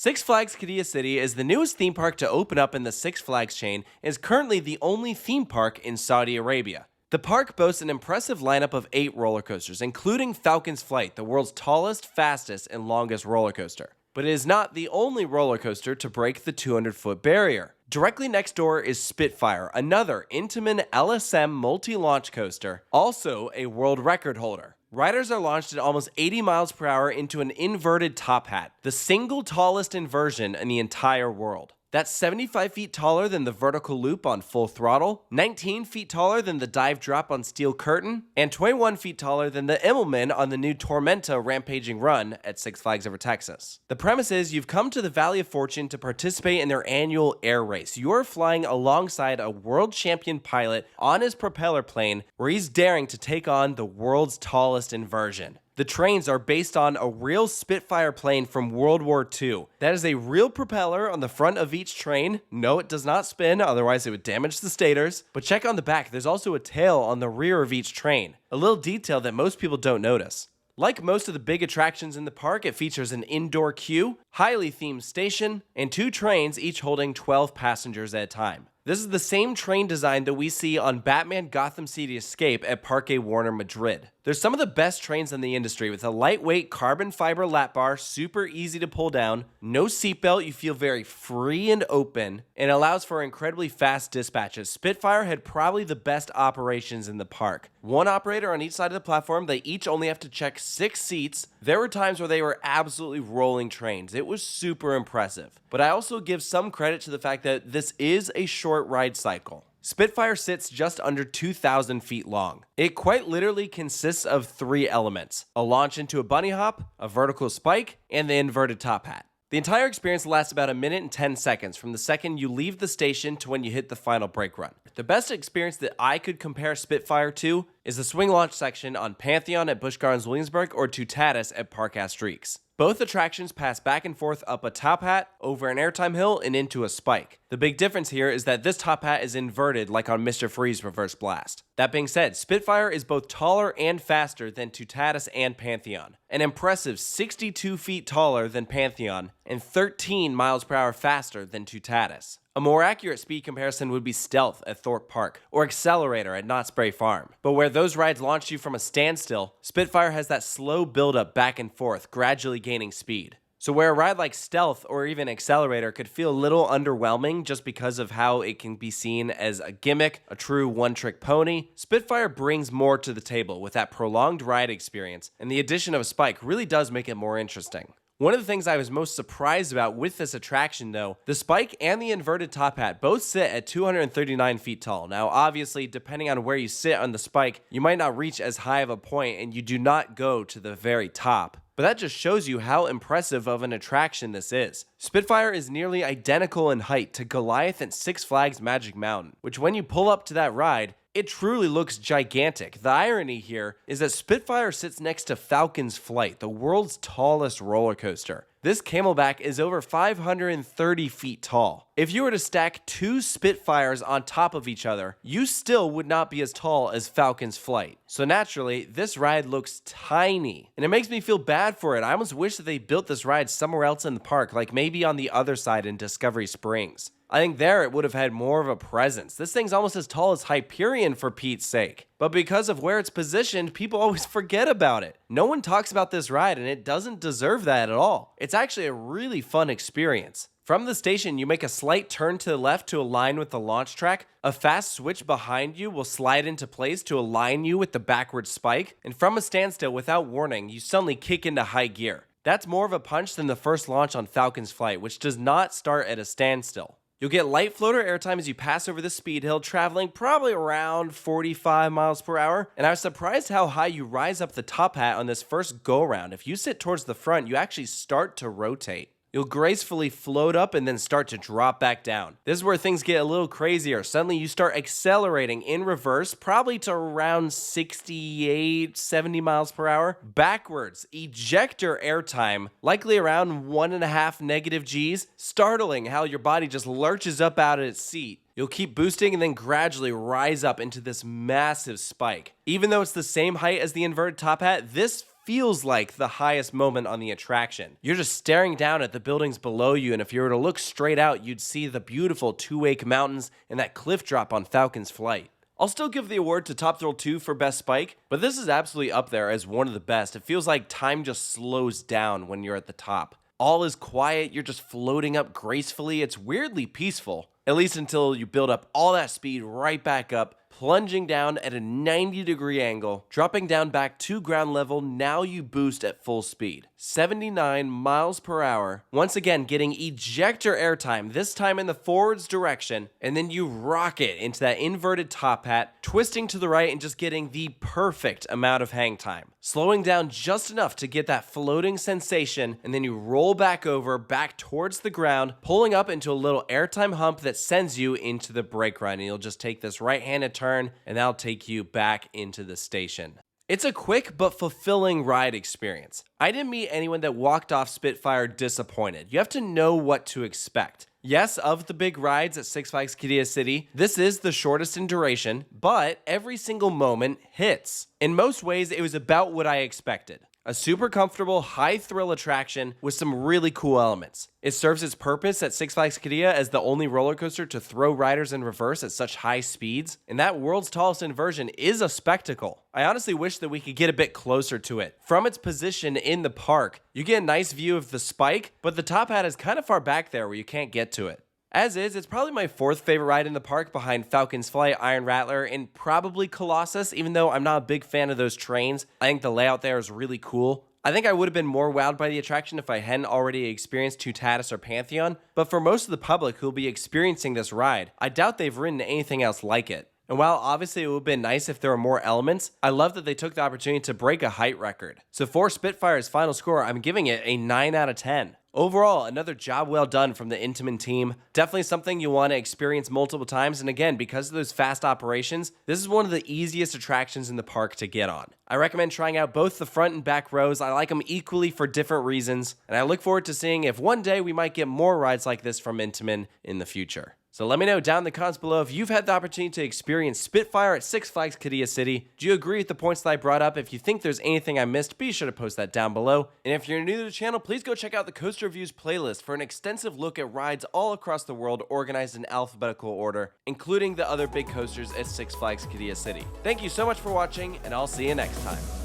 Six Flags Qiddiya City is the newest theme park to open up in the Six Flags chain and is currently the only theme park in Saudi Arabia. The park boasts an impressive lineup of 8 roller coasters, including Falcon's Flight, the world's tallest, fastest, and longest roller coaster. But it is not the only roller coaster to break the 200-foot barrier. Directly next door is Spitfire, another Intamin LSM multi-launch coaster, also a world record holder. Riders are launched at almost 80 miles per hour into an inverted top hat, the single tallest inversion in the entire world. That's 75 feet taller than the vertical loop on Full Throttle, 19 feet taller than the dive drop on Steel Curtain, and 21 feet taller than the Immelman on the new Tormenta Rampaging Run at Six Flags Over Texas. The premise is you've come to the Valley of Fortune to participate in their annual air race. You're flying alongside a world champion pilot on his propeller plane where he's daring to take on the world's tallest inversion. The trains are based on a real Spitfire plane from World War II. That is a real propeller on the front of each train. No, it does not spin, otherwise it would damage the stators. But check on the back, there's also a tail on the rear of each train. A little detail that most people don't notice. Like most of the big attractions in the park, it features an indoor queue, highly themed station, and 2 trains each holding 12 passengers at a time. This is the same train design that we see on Batman Gotham City Escape at Parque Warner Madrid. They're some of the best trains in the industry with a lightweight carbon fiber lap bar, super easy to pull down, no seatbelt, you feel very free and open, and allows for incredibly fast dispatches. Spitfire had probably the best operations in the park. 1 operator on each side of the platform, they each only have to check 6 seats. There were times where they were absolutely rolling trains. It was super impressive. But I also give some credit to the fact that this is a short ride cycle. Spitfire sits just under 2,000 feet long. It quite literally consists of 3 elements: a launch into a bunny hop, a vertical spike, and the inverted top hat. The entire experience lasts about 1 minute and 10 seconds from the second you leave the station to when you hit the final brake run. The best experience that I could compare Spitfire to is the swing launch section on Pantheon at Busch Gardens Williamsburg or Tutatis at Park Asterix. Both attractions pass back and forth up a top hat, over an airtime hill, and into a spike. The big difference here is that this top hat is inverted like on Mr. Freeze Reverse Blast. That being said, Spitfire is both taller and faster than Tutatis and Pantheon. An impressive 62 feet taller than Pantheon and 13 miles per hour faster than Tutatis. A more accurate speed comparison would be Stealth at Thorpe Park or Accelerator at Knott's Berry Farm. But where those rides launch you from a standstill, Spitfire has that slow build-up back and forth, gradually gaining speed. So where a ride like Stealth or even Accelerator could feel a little underwhelming just because of how it can be seen as a gimmick, a true one-trick pony, Spitfire brings more to the table with that prolonged ride experience, and the addition of a spike really does make it more interesting. One of the things I was most surprised about with this attraction though, the spike and the inverted top hat both sit at 239 feet tall. Now obviously, depending on where you sit on the spike, you might not reach as high of a point and you do not go to the very top. But that just shows you how impressive of an attraction this is. Spitfire is nearly identical in height to Goliath at Six Flags Magic Mountain, which when you pull up to that ride, it truly looks gigantic. The irony here is that Spitfire sits next to Falcon's Flight, the world's tallest roller coaster. This camelback is over 530 feet tall. If you were to stack 2 Spitfires on top of each other, you still would not be as tall as Falcon's Flight. So naturally, this ride looks tiny, and it makes me feel bad for it. I almost wish that they built this ride somewhere else in the park, like maybe on the other side in Discovery Springs. I think there it would have had more of a presence. This thing's almost as tall as Hyperion for Pete's sake. But because of where it's positioned, people always forget about it. No one talks about this ride and it doesn't deserve that at all. It's actually a really fun experience. From the station, you make a slight turn to the left to align with the launch track. A fast switch behind you will slide into place to align you with the backward spike. And from a standstill, without warning, you suddenly kick into high gear. That's more of a punch than the first launch on Falcon's Flight, which does not start at a standstill. You'll get light floater airtime as you pass over the speed hill, traveling probably around 45 miles per hour. And I was surprised how high you rise up the top hat on this first go-around. If you sit towards the front, you actually start to rotate. You'll gracefully float up and then start to drop back down. This is where things get a little crazier. Suddenly you start accelerating in reverse, probably to around 68, 70 miles per hour. Backwards, ejector airtime, likely around 1.5 negative Gs. Startling how your body just lurches up out of its seat. You'll keep boosting and then gradually rise up into this massive spike. Even though it's the same height as the inverted top hat, this feels like the highest moment on the attraction. You're just staring down at the buildings below you, and if you were to look straight out, you'd see the beautiful Two-Wake Mountains and that cliff drop on Falcon's Flight. I'll still give the award to Top Thrill 2 for Best Spike, but this is absolutely up there as one of the best. It feels like time just slows down when you're at the top. All is quiet, you're just floating up gracefully, it's weirdly peaceful, at least until you build up all that speed right back up, plunging down at a 90-degree angle, dropping down back to ground level. Now you boost at full speed, 79 miles per hour, once again getting ejector airtime, this time in the forwards direction, and then you rocket into that inverted top hat, twisting to the right and just getting the perfect amount of hang time, slowing down just enough to get that floating sensation, and then you roll back over, back towards the ground, pulling up into a little airtime hump that sends you into the brake run, and you'll just take this right-handed turn, and that'll take you back into the station. It's a quick but fulfilling ride experience. I didn't meet anyone that walked off Spitfire disappointed. You have to know what to expect. Yes, of the big rides at Six Flags Qiddiya City, this is the shortest in duration, but every single moment hits. In most ways, it was about what I expected. A super comfortable, high-thrill attraction with some really cool elements. It serves its purpose at Six Flags Qiddiya as the only roller coaster to throw riders in reverse at such high speeds, and that world's tallest inversion is a spectacle. I honestly wish that we could get a bit closer to it. From its position in the park, you get a nice view of the spike, but the top hat is kind of far back there where you can't get to it. As is, it's probably my fourth favorite ride in the park behind Falcon's Flight, Iron Rattler, and probably Colossus, even though I'm not a big fan of those trains. I think the layout there is really cool. I think I would have been more wowed by the attraction if I hadn't already experienced Tutatis or Pantheon, but for most of the public who will be experiencing this ride, I doubt they've ridden anything else like it. And while obviously it would have been nice if there were more elements, I love that they took the opportunity to break a height record. So for Spitfire's final score, I'm giving it a 9 out of 10. Overall, another job well done from the Intamin team. Definitely something you want to experience multiple times, and again, because of those fast operations, this is one of the easiest attractions in the park to get on. I recommend trying out both the front and back rows. I like them equally for different reasons, and I look forward to seeing if one day we might get more rides like this from Intamin in the future. So let me know down in the comments below if you've had the opportunity to experience Spitfire at Six Flags Qiddiya City. Do you agree with the points that I brought up? If you think there's anything I missed, be sure to post that down below. And if you're new to the channel, please go check out the Coaster Reviews playlist for an extensive look at rides all across the world organized in alphabetical order, including the other big coasters at Six Flags Qiddiya City. Thank you so much for watching, and I'll see you next time.